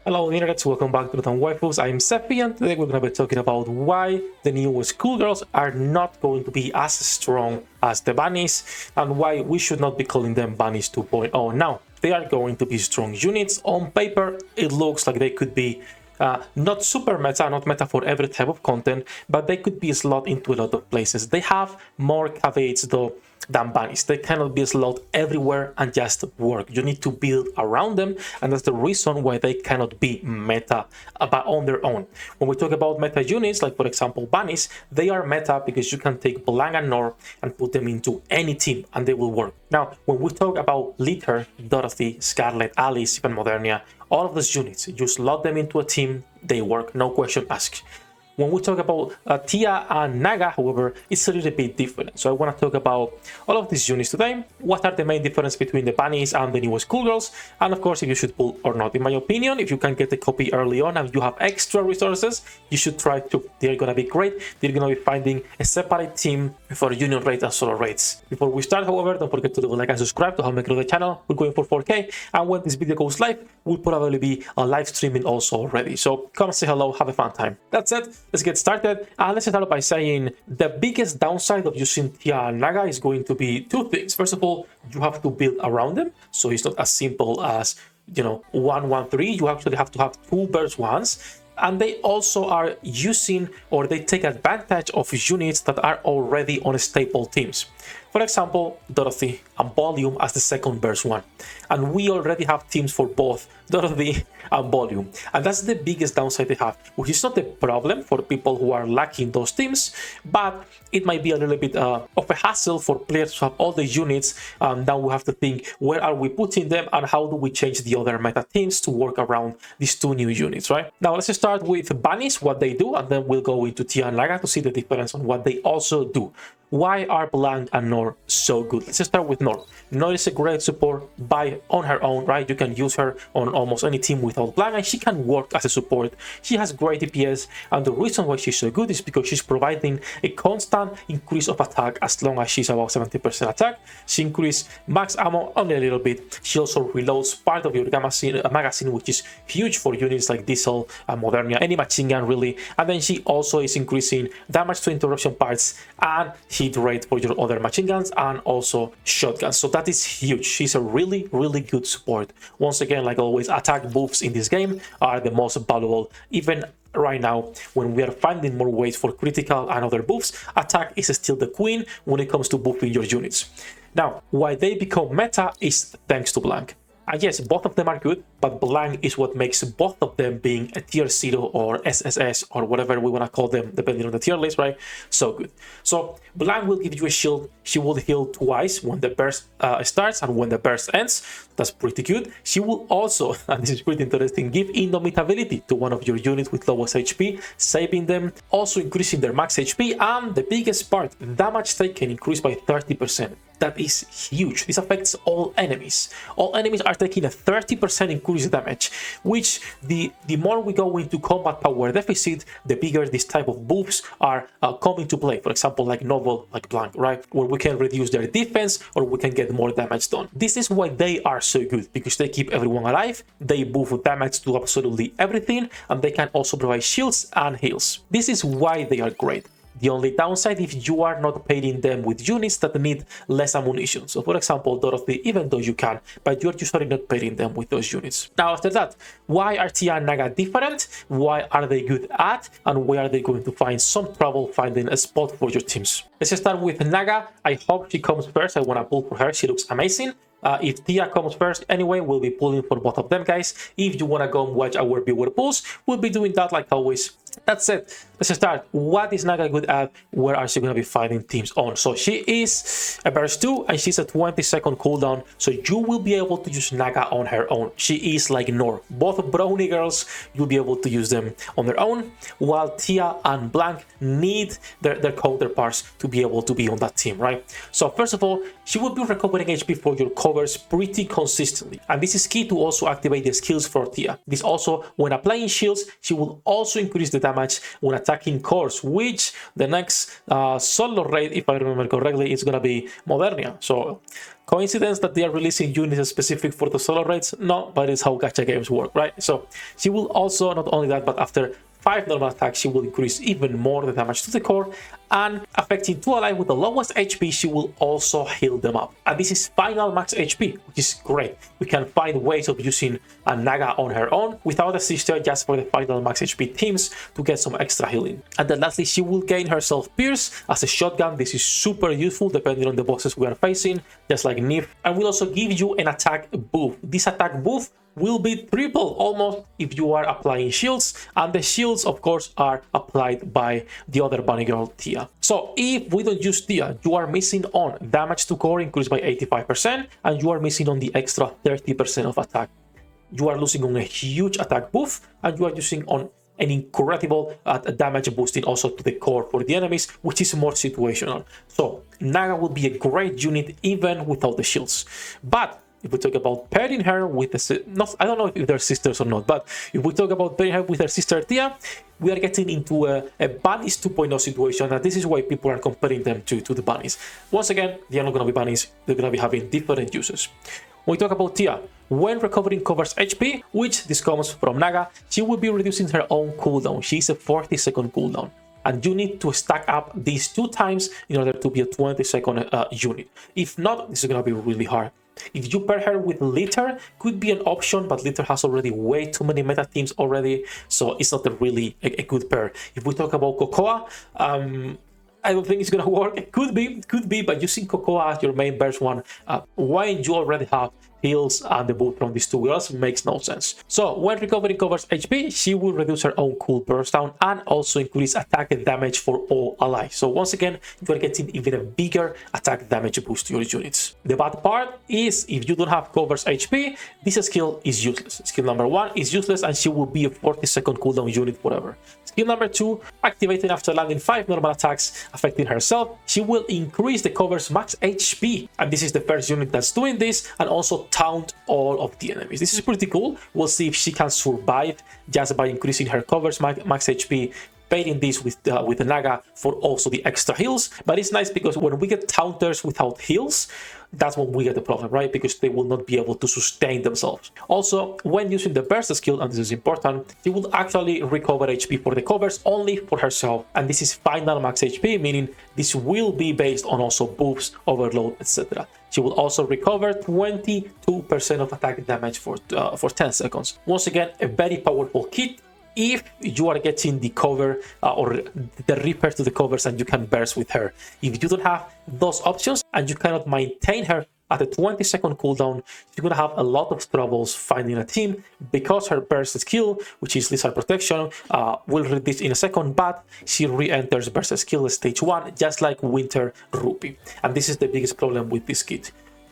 Hello Internet, welcome back to the Waifus. I'm Seppi and today we're going to be talking about why the new schoolgirls are not going to be as strong as the bunnies and why we should not be calling them bunnies 2.0. Now, they are going to be strong units. On paper, it looks like they could be not super meta, not meta for every type of content, but they could be slot into a lot of places. They have more caveats though than bunnies. They cannot be slot everywhere and just work. You need to build around them, and that's the reason why they cannot be meta but on their own. When we talk about meta units, like for example bunnies, they are meta because you can take Blanc and Nor and put them into any team and they will work. Now, when we talk about Litter, Dorothy, Scarlet, Alice, even Modernia, all of those units, you slot them into a team, they work, no question asked. When we talk about Tia and Naga, however, it's a little bit different. So I want to talk about all of these units today. What are the main differences between the bunnies and the new schoolgirls? And of course, if you should pull or not. In my opinion, if you can get a copy early on and you have extra resources, you should try to. They're going to be great. They're going to be finding a separate team for union rates and solo rates. Before we start, however, don't forget to leave a like and subscribe to help me grow the channel. We're going for 4K. And when this video goes live, we'll probably be live streaming also already. So come say hello, have a fun time. That's it. Let's get started. Let's start by saying the biggest downside of using Tia and Naga is going to be two things. First of all, you have to build around them. So it's not as simple as, 1-1-3. You actually have to have two burst ones. And they also are using or they take advantage of units that are already on stable teams. For example, Dorothy and Volume as the second burst one. And we already have teams for both Dorothy and Volume. And that's the biggest downside they have, which is not a problem for people who are lacking those teams, but it might be a little bit of a hassle for players to have all the units. Now we have to think, where are we putting them and how do we change the other meta teams to work around these two new units, right? Now let's start with bunnies, what they do, and then we'll go into Tia and Naga to see the difference on what they also do. Why are Blanc and Nor so good? Let's start with Nor. Nor is a great support on her own, right? You can use her on almost any team without Blanc, and she can work as a support. She has great DPS, and the reason why she's so good is because she's providing a constant increase of attack as long as she's about 70% attack. She increases max ammo only a little bit. She also reloads part of your magazine, which is huge for units like Diesel, Modernia, any machine gun really. And then she also is increasing damage to interruption parts and hit rate for your other machine guns and also shotguns. So that is huge. She's a really, really good support. Once again, like always, attack buffs in this game are the most valuable. Even right now, when we are finding more ways for critical and other buffs, attack is still the queen when it comes to buffing your units. Now, why they become meta is thanks to Blanc. And yes, both of them are good, but Blanc is what makes both of them being a tier 0 or SSS or whatever we want to call them, depending on the tier list, right? So good. So Blanc will give you a shield. She will heal twice when the burst starts and when the burst ends. That's pretty good. She will also, and this is pretty interesting, give indomitability to one of your units with lowest HP, saving them, also increasing their max HP, and the biggest part, damage taken increased by 30%. That is huge. This affects all enemies. All enemies are taking a 30% increased damage, which the more we go into combat power deficit, the bigger this type of buffs are coming to play. For example, like Novel, like Blanc, right? Where we can reduce their defense or we can get more damage done. This is why they are so good, because they keep everyone alive, they buff damage to absolutely everything, and they can also provide shields and heals. This is why they are great. The only downside if you are not pairing them with units that need less ammunition. So for example, Dorothy, even though you can, but you're usually not pairing them with those units. Now after that, why are Tia and Naga different? Why are they good at? And where are they going to find some trouble finding a spot for your teams? Let's start with Naga. I hope she comes first. I want to pull for her. She looks amazing. If Tia comes first anyway, we'll be pulling for both of them, guys. If you want to go and watch our viewer pulls, we'll be doing that like always. That's it. Let's start. What is Naga good at? Where are she going to be finding teams on? So she is a burst 2 and she's a 20-second cooldown. So you will be able to use Naga on her own. She is like Nor. Both brownie girls, you'll be able to use them on their own, while Tia and Blanc need their counterparts to be able to be on that team, right? So first of all, she will be recovering HP for your covers pretty consistently. And this is key to also activate the skills for Tia. This also, when applying shields, she will also increase the damage when attacking cores, which the next solo raid, if I remember correctly, is gonna be Modernia. So coincidence that they are releasing units specific for the solo raids? No, but it's how gacha games work, right? So she will also, not only that, but after 5 normal attacks, she will increase even more the damage to the core, and affecting 2 allies with the lowest HP, she will also heal them up. And this is final max HP, which is great. We can find ways of using a Naga on her own without a sister, just for the final max HP teams to get some extra healing. And then lastly, she will gain herself Pierce as a shotgun. This is super useful depending on the bosses we are facing, just like Nif. And will also give you an attack buff. This attack buff will be triple almost if you are applying shields, and the shields of course are applied by the other bunny girl Tia. So if we don't use Tia, you are missing on damage to core increased by 85%, and you are missing on the extra 30% of attack. You are losing on a huge attack buff, and you are using on an incredible damage boosting also to the core for the enemies, which is more situational. So Naga will be a great unit even without the shields. But if we talk about pairing her with I don't know if they're sisters or not, but if we talk about pairing her with her sister Tia, we are getting into a bunnies 2.0 situation, and this is why people are comparing them to the bunnies. Once again, they are not going to be bunnies, they're going to be having different uses. When we talk about Tia, when recovering covers HP, which this comes from Naga, she will be reducing her own cooldown. She's a 40-second cooldown, and you need to stack up these 2 times in order to be a 20-second unit. If not, this is going to be really hard. If you pair her with Litter, could be an option, but Litter has already way too many meta teams already, so it's not really a good pair. If we talk about Cocoa, I don't think it's gonna work. It could be, but using Cocoa as your main burst one, when you already have heals and the buff from these 2 girls, makes no sense. So when recovering covers HP, she will reduce her own cool burst down and also increase attack and damage for all allies. So once again, you are getting even a bigger attack damage boost to your units. The bad part is if you don't have covers HP, this skill is useless. Skill number 1 is useless, and she will be a 40-second cooldown unit forever. Skill number 2, activating after landing 5 normal attacks, affecting herself, she will increase the cover's max HP. And this is the first unit that's doing this, and also taunt all of the enemies. This is pretty cool. We'll see if she can survive just by increasing her cover's max HP, pairing this with the Naga for also the extra heals. But it's nice because when we get taunters without heals, that's when we get the problem, right? Because they will not be able to sustain themselves. Also, when using the burst skill, and this is important, she will actually recover HP for the covers only for herself, and this is final max HP, meaning this will be based on also buffs, overload, etc. She will also recover 22% of attack damage for 10 seconds. Once again, a very powerful kit if you are getting the cover or the repair to the covers and you can burst with her. If you don't have those options and you cannot maintain her at a 20-second cooldown, you're going to have a lot of troubles finding a team, because her burst skill, which is Lizard Protection, will read this in a second, but she re-enters burst skill stage 1, just like Winter Rupee. And this is the biggest problem with this kit.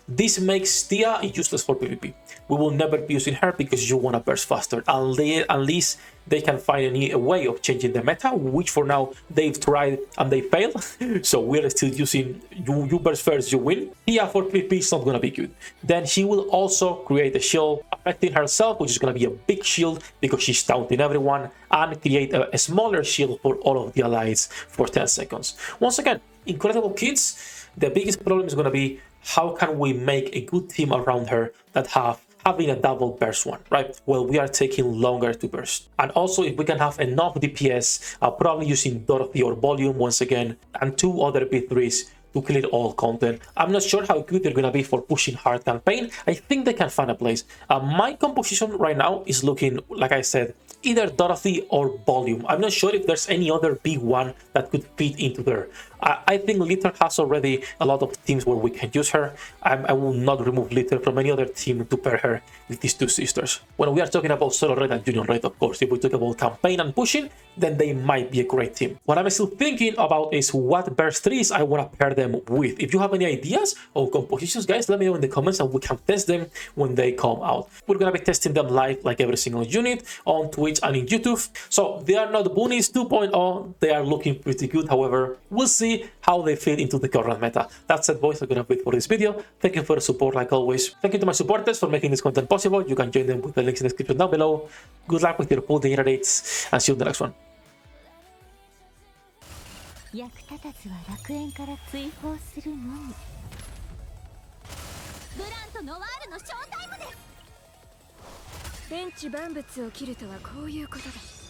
This makes Tia useless for PvP. We will never be using her because you want to burst faster, unless they can find a way of changing the meta, which for now they've tried and they failed. So we're still using you burst first, you win. Tia for PvP is not going to be good. Then she will also create a shield affecting herself, which is going to be a big shield because she's taunting everyone, and create a smaller shield for all of the allies for 10 seconds. Once again, incredible kits. The biggest problem is going to be how can we make a good team around her that having a double burst one, right? Well, we are taking longer to burst. And also, if we can have enough DPS, probably using Dorothy or Volume once again, and 2 other B3s to clear all content. I'm not sure how good they're gonna be for pushing hard campaign. I think they can find a place. My composition right now is looking, like I said, either Dorothy or Volume. I'm not sure if there's any other big one that could fit into there. I think Litter has already a lot of teams where we can use her. I will not remove Litter from any other team to pair her with these 2 sisters. When we are talking about solo raid and union raid, of course, if we talk about campaign and pushing, then they might be a great team. What I'm still thinking about is what burst 3s I want to pair them with. If you have any ideas or compositions, guys, let me know in the comments and we can test them when they come out. We're going to be testing them live like every single unit on Twitch and in YouTube. So they are not Bunnies 2.0. They are looking pretty good. However, we'll see how they fit into the current meta. That's it, boys. I'm gonna wait for this video. Thank you for the support, like always. Thank you to my supporters for making this content possible. You can join them with the links in the description down below. Good luck with your pool dates, and see you in the next one. 役立たずは楽園から追放するのみ。ブランとノワールのショータイムです。天地万物を切るとはこういうことだ。